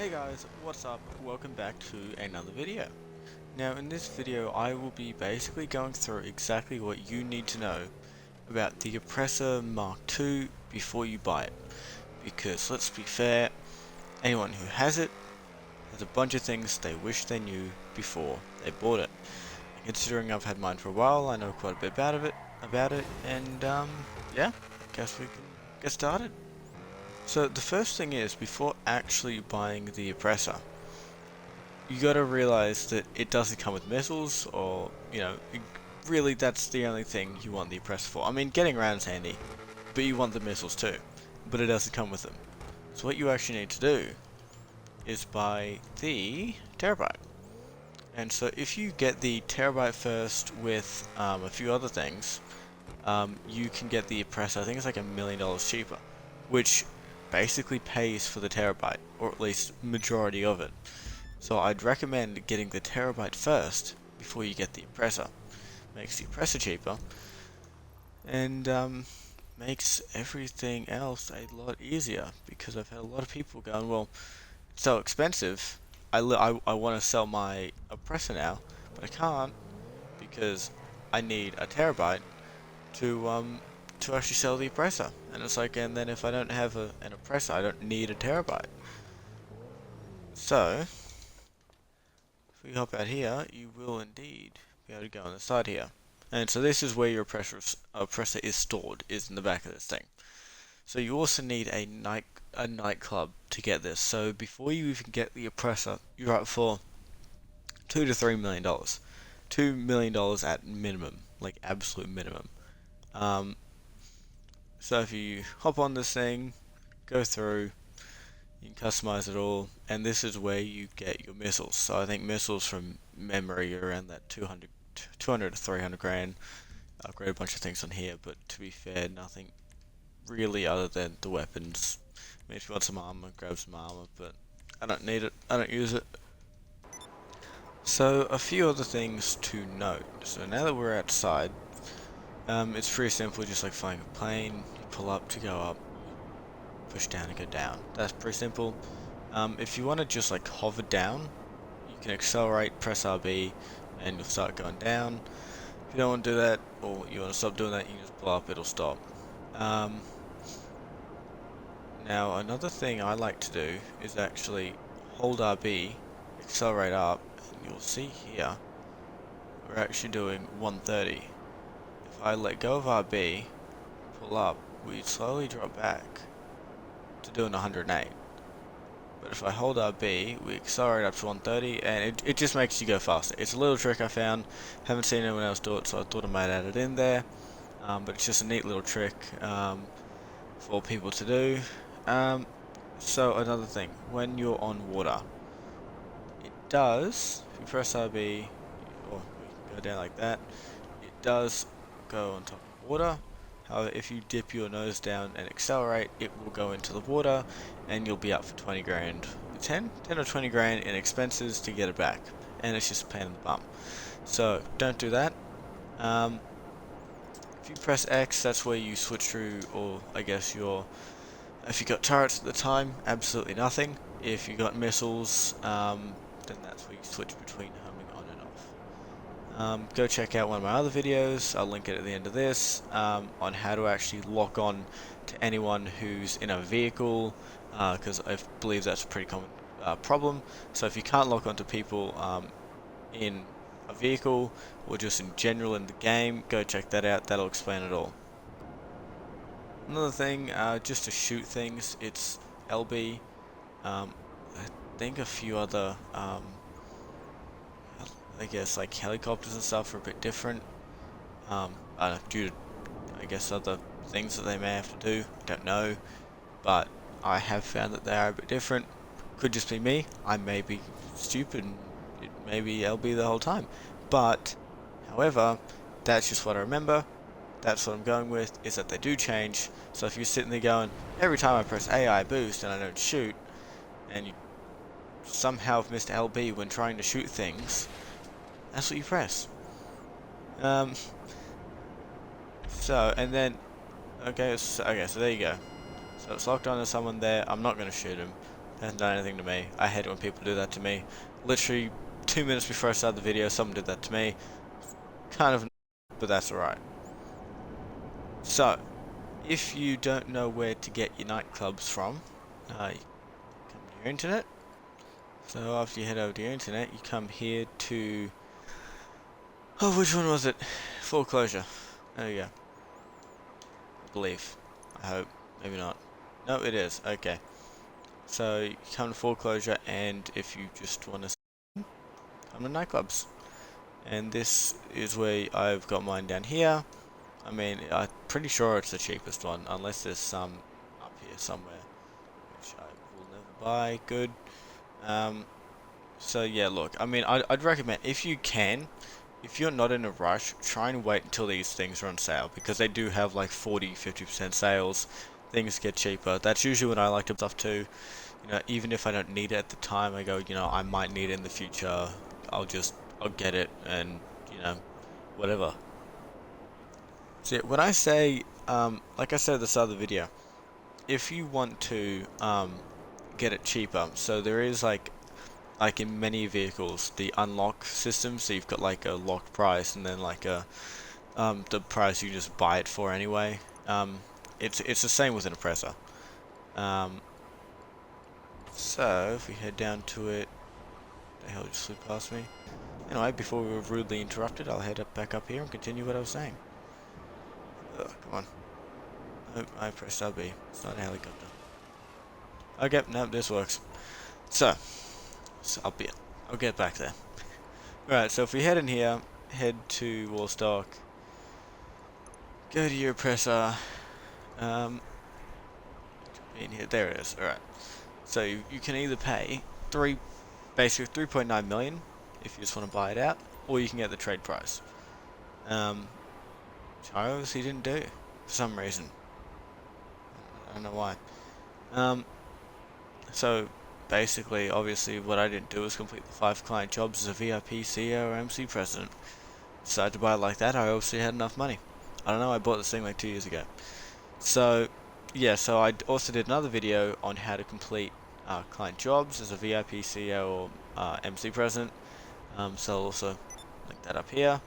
Hey guys, what's up? Welcome back to another video. Now in this video I will be basically going through exactly what you need to know about the Oppressor Mark II before you buy it. Because let's be fair, anyone who has it has a bunch of things they wish they knew before they bought it. And considering I've had mine for a while, I know quite a bit about it, and yeah, I guess we can get started. So the first thing is, before actually buying the Oppressor, you gotta realize that it doesn't come with missiles, or, really that's the only thing you want the Oppressor for. I mean, getting around is handy, but you want the missiles too, but it doesn't come with them. So what you actually need to do is buy the Terabyte. And so if you get the Terabyte first with a few other things, you can get the Oppressor. I think it's like $1,000,000 cheaper, which basically pays for the Terabyte, or at least majority of it. So I'd recommend getting the Terabyte first before you get the Oppressor. Makes the Oppressor cheaper, and makes everything else a lot easier, because I've had a lot of people going, well, it's so expensive, I want to sell my Oppressor now, but I can't because I need a Terabyte to actually sell the Oppressor. And it's like, and then if I don't have an Oppressor, I don't need a Terabyte. So if we hop out here, you will indeed be able to go on the side here. And so this is where your oppressor is stored, is in the back of this thing. So you also need a nightclub to get this. So before you even get the oppressor, you're up for $2 to $3 million. $2 million at minimum, like absolute minimum. Um, so if you hop on this thing, go through, you can customize it all, and this is where you get your missiles. So I think missiles from memory are around that 200 to 300 grand. Upgrade a bunch of things on here, but to be fair, nothing really other than the weapons. I mean, if you want some armor, grab some armor, but I don't need it. I don't use it. So a few other things to note. So now that we're outside, it's pretty simple, just like flying a plane. You pull up to go up, push down to go down. That's pretty simple. If you want to just like hover down, you can accelerate, press RB, and you'll start going down. If you don't want to do that, or you want to stop doing that, you can just pull up, it'll stop. Now another thing I like to do is actually hold RB, accelerate up, and you'll see here, we're actually doing 130. If I let go of RB, pull up, we slowly drop back to doing 108. But if I hold RB, we accelerate up to 130, and it just makes you go faster. It's a little trick I found, haven't seen anyone else do it, so I thought I might add it in there. But it's just a neat little trick for people to do. So another thing, when you're on water, it does, if you press RB, or we can go down like that, it does go on top of water. However, if you dip your nose down and accelerate, it will go into the water, and you'll be up for 20 grand, 10 or 20 grand in expenses to get it back, and it's just a pain in the bum. So don't do that. If you press X, that's where you switch through, or I guess if you got turrets at the time, absolutely nothing. If you got missiles, then that's where you switch between homing on and off. Go check out one of my other videos, I'll link it at the end of this, on how to actually lock on to anyone who's in a vehicle, because I believe that's a pretty common problem. So if you can't lock onto people in a vehicle, or just in general in the game, go check that out, that'll explain it all. Another thing, just to shoot things, it's LB. I think a few other, I guess like helicopters and stuff are a bit different. I don't know, due to, I guess, other things that they may have to do, I don't know. But I have found that they are a bit different. Could just be me, I may be stupid, and it may be LB the whole time. But, however, that's just what I remember. That's what I'm going with, is that they do change. So if you're sitting there going, every time I press AI boost and I don't shoot, and you somehow have missed LB when trying to shoot things, that's what you press. And then, so there you go. So it's locked onto someone there, I'm not going to shoot him. hasn't done anything to me. I hate it when people do that to me. Literally 2 minutes before I started the video, someone did that to me. Kind of, but that's alright. So, if you don't know where to get your nightclubs from, you come to your internet. So after you head over to your internet, you come here to... Oh, which one was it? Foreclosure. There you go. I believe. I hope. Maybe not. No, it is. Okay. So you come to foreclosure, and if you just want to come to nightclubs. And this is where I've got mine down here. I mean, I'm pretty sure it's the cheapest one, unless there's some up here somewhere, which I will never buy. Good. So yeah, look, I mean, I'd recommend, if you can, if you're not in a rush, try and wait until these things are on sale, because they do have like 40-50% sales. Things get cheaper. That's usually when I like to stuff too. You know, even if I don't need it at the time, I go, you know, I might need it in the future. I'll get it, and you know, whatever. So yeah, when I say, like I said at the start of the video, if you want to get it cheaper, so there is like in many vehicles, the unlock system. So you've got like a locked price, and then like a the price you just buy it for anyway. It's the same with an oppressor. So if we head down to it, the hell just flew past me. Anyway, before we were rudely interrupted, I'll head back up here and continue what I was saying. Ugh, come on. Oh, I pressed RB. It's not a helicopter. Okay, no, this works. So I'll get back there. Alright, so if we head in here, head to Wallstock, go to your oppressor, in here, there it is, alright. So you can either pay basically 3.9 million if you just want to buy it out, or you can get the trade price. Which I obviously didn't do, for some reason. I don't know why. So basically, obviously, what I didn't do was complete the 5 client jobs as a VIP, CEO, or MC president. Decided to buy it like that. I obviously had enough money. I don't know, I bought this thing like 2 years ago. So, yeah, so I also did another video on how to complete client jobs as a VIP, CEO, or MC president. So I'll also link that up here.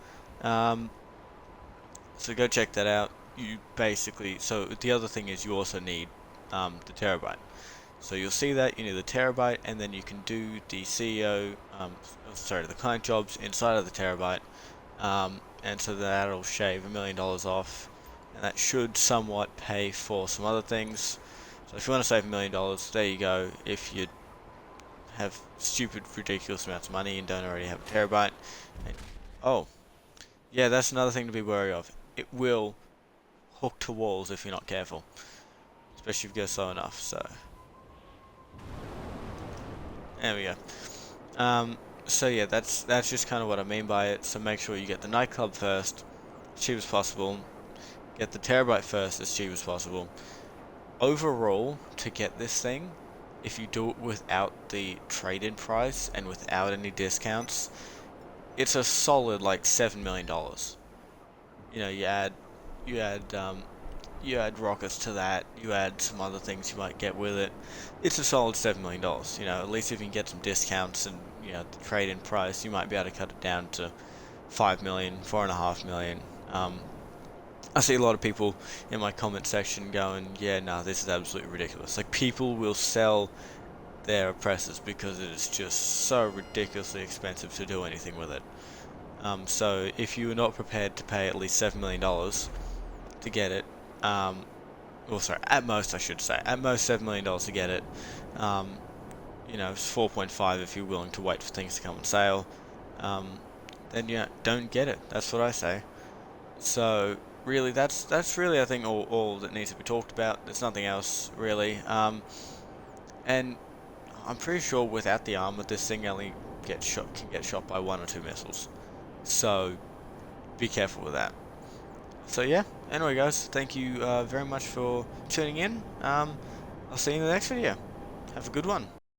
So go check that out. You basically, so the other thing is you also need the terabyte. So you'll see that you need the terabyte, and then you can do the CEO, the client jobs inside of the terabyte, and so that'll shave $1 million off, and that should somewhat pay for some other things. So if you want to save $1 million, there you go. If you have stupid, ridiculous amounts of money and don't already have a terabyte, and, oh, yeah, that's another thing to be wary of. It will hook to walls if you're not careful, especially if you go slow enough. So. There we go. So yeah, that's just kind of what I mean by it. So make sure you get the nightclub first, as cheap as possible. Get the terabyte first, as cheap as possible. Overall, to get this thing, if you do it without the trade-in price and without any discounts, it's a solid like $7 million. You know, you add rockets to that, you add some other things you might get with it. It's a solid $7 million. You know, at least if you can get some discounts and, you know, the trade-in price, you might be able to cut it down to 5 million, 4.5 million. I see a lot of people in my comment section going, yeah, no, this is absolutely ridiculous. Like, people will sell their oppressors because it is just so ridiculously expensive to do anything with it. So if you are not prepared to pay at least $7 million to get it, well, sorry, at most I should say, at most $7 million to get it, you know, it's 4.5 if you're willing to wait for things to come on sale, then yeah, don't get it, that's what I say. So really, that's really, I think, all that needs to be talked about. There's nothing else really, and I'm pretty sure without the armor, this thing only can get shot by 1 or 2 missiles, so be careful with that. So yeah, anyway guys, thank you very much for tuning in. I'll see you in the next video. Have a good one.